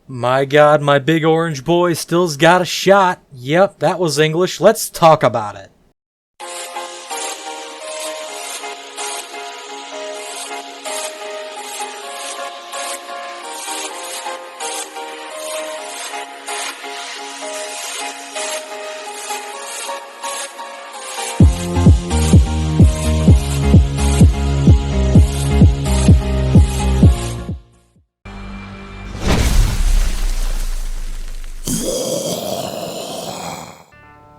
My god, my big orange boy still's got a shot. Yep, that was English. Let's talk about it.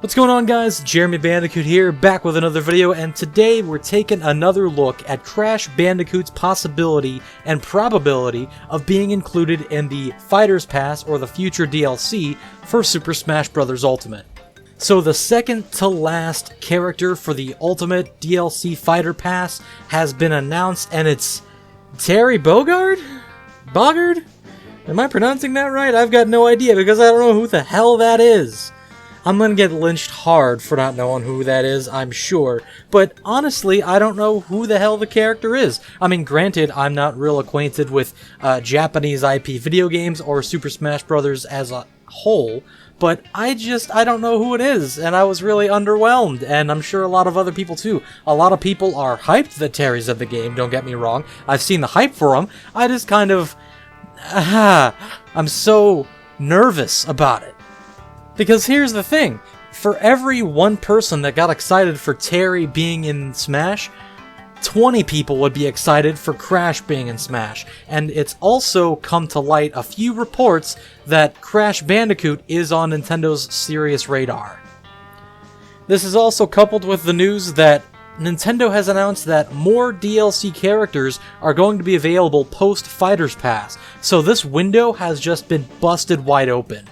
What's going on, guys? J.Bandicoot here, back with another video, and today we're taking another look at Crash Bandicoot's possibility and probability of being included in the Fighter's Pass or the future DLC for Super Smash Bros. Ultimate. So the second to last character for the Ultimate DLC Fighter Pass has been announced, and it's Terry Bogard? Bogard? Am I pronouncing that right? I've got no idea because I don't know who the hell that is. I'm gonna get lynched hard for not knowing who that is, I'm sure. But honestly, I don't know who the hell the character is. I mean, granted, I'm not real acquainted with Japanese IP video games or Super Smash Bros. As a whole, but I don't know who it is, and I was really underwhelmed, and I'm sure a lot of other people too. A lot of people are hyped that Terry's in the game, don't get me wrong. I've seen the hype for him. I just kind of... I'm so nervous about it. Because here's the thing, for every one person that got excited for Terry being in Smash, 20 people would be excited for Crash being in Smash. And it's also come to light a few reports that Crash Bandicoot is on Nintendo's serious radar. This is also coupled with the news that Nintendo has announced that more DLC characters are going to be available post Fighter's Pass, so this window has just been busted wide open.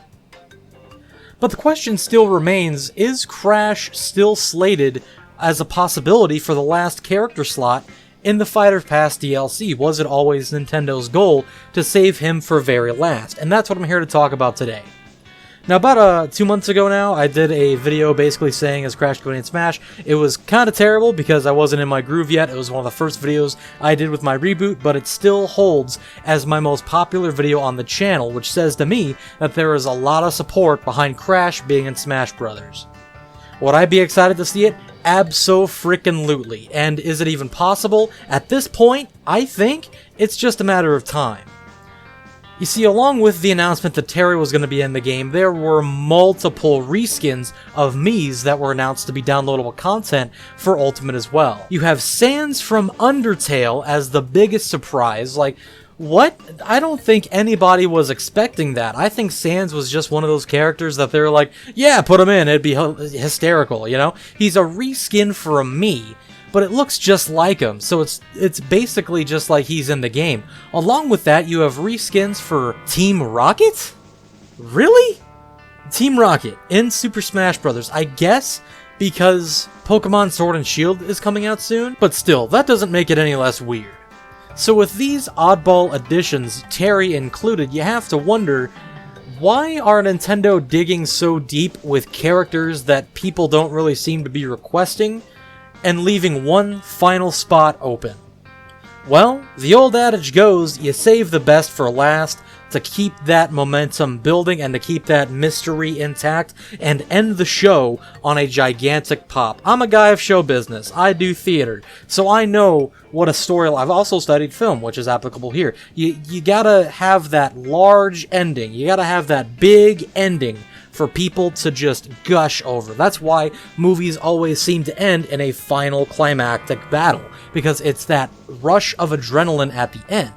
But the question still remains, is Crash still slated as a possibility for the last character slot in the Fighter's Pass DLC? Was it always Nintendo's goal to save him for very last? And that's what I'm here to talk about today. Now, about 2 months ago now, I did a video basically saying, is Crash going in Smash? It was kind of terrible because I wasn't in my groove yet. It was one of the first videos I did with my reboot, but it still holds as my most popular video on the channel, which says to me that there is a lot of support behind Crash being in Smash Bros. Would I be excited to see it? Abso-frickin-lutely. And is it even possible? At this point, I think it's just a matter of time. You see, along with the announcement that Terry was going to be in the game, there were multiple reskins of Miis that were announced to be downloadable content for Ultimate as well. You have Sans from Undertale as the biggest surprise. Like, what? I don't think anybody was expecting that. I think Sans was just one of those characters that they were like, yeah, put him in, it'd be hysterical, you know? He's a reskin for a Mii, but it looks just like him, so it's basically just like he's in the game. Along with that, you have reskins for Team Rocket? Really? Team Rocket in Super Smash Bros. I guess because Pokemon Sword and Shield is coming out soon, but still, that doesn't make it any less weird. So with these oddball additions, Terry included, you have to wonder, why are Nintendo digging so deep with characters that people don't really seem to be requesting, and leaving one final spot open? Well, the old adage goes, you save the best for last to keep that momentum building and to keep that mystery intact and end the show on a gigantic pop. I'm a guy of show business. I do theater, so I know what a story... I've also studied film, which is applicable here. You gotta have that large ending. You gotta have that big ending for people to just gush over. That's why movies always seem to end in a final climactic battle, because it's that rush of adrenaline at the end.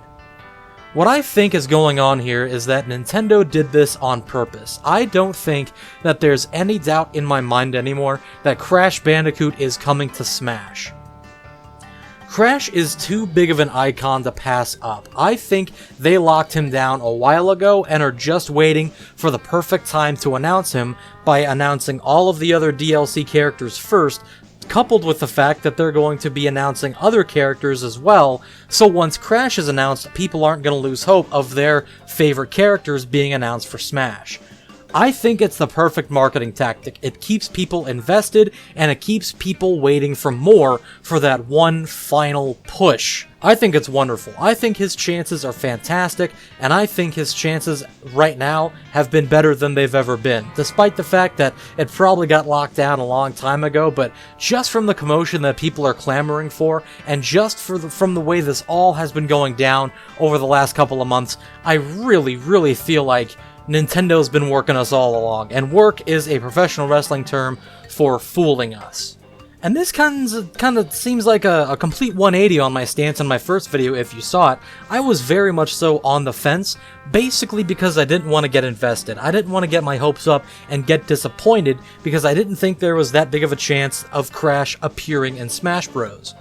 What I think is going on here is that Nintendo did this on purpose. I don't think that there's any doubt in my mind anymore that Crash Bandicoot is coming to Smash. Crash is too big of an icon to pass up. I think they locked him down a while ago and are just waiting for the perfect time to announce him by announcing all of the other DLC characters first, coupled with the fact that they're going to be announcing other characters as well, so once Crash is announced, people aren't going to lose hope of their favorite characters being announced for Smash. I think it's the perfect marketing tactic. It keeps people invested, and it keeps people waiting for more for that one final push I think it's wonderful. I think his chances are fantastic, and I think his chances right now have been better than they've ever been, despite the fact that it probably got locked down a long time ago. But just from the commotion that people are clamoring for, and just from the way this all has been going down over the last couple of months, I really feel like Nintendo's been working us all along, and work is a professional wrestling term for fooling us. And this kind of seems like a complete 180 on my stance in my first video if you saw it. I was very much so on the fence, basically because I didn't want to get invested. I didn't want to get my hopes up and get disappointed because I didn't think there was that big of a chance of Crash appearing in Smash Bros.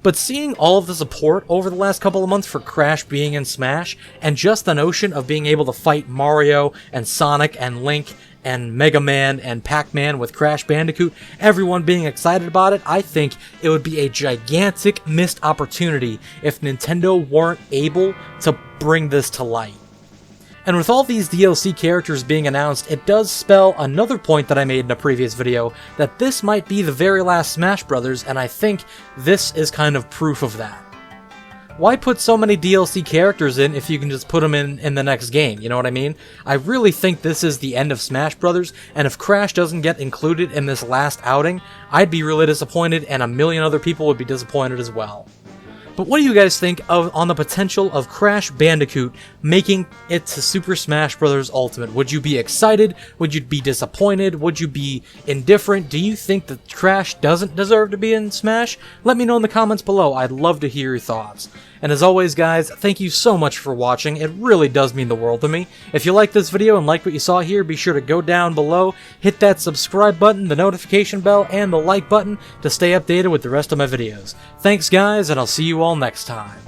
But seeing all of the support over the last couple of months for Crash being in Smash, and just the notion of being able to fight Mario and Sonic and Link and Mega Man and Pac-Man with Crash Bandicoot, everyone being excited about it, I think it would be a gigantic missed opportunity if Nintendo weren't able to bring this to light. And with all these DLC characters being announced, it does spell another point that I made in a previous video, that this might be the very last Smash Bros., and I think this is kind of proof of that. Why put so many DLC characters in if you can just put them in the next game, you know what I mean? I really think this is the end of Smash Bros., and if Crash doesn't get included in this last outing, I'd be really disappointed, and a million other people would be disappointed as well. But what do you guys think on the potential of Crash Bandicoot making it to Super Smash Bros. Ultimate? Would you be excited? Would you be disappointed? Would you be indifferent? Do you think that Crash doesn't deserve to be in Smash? Let me know in the comments below. I'd love to hear your thoughts. And as always, guys, thank you so much for watching. It really does mean the world to me. If you liked this video and liked what you saw here, be sure to go down below, hit that subscribe button, the notification bell, and the like button to stay updated with the rest of my videos. Thanks, guys, and I'll see you all next time.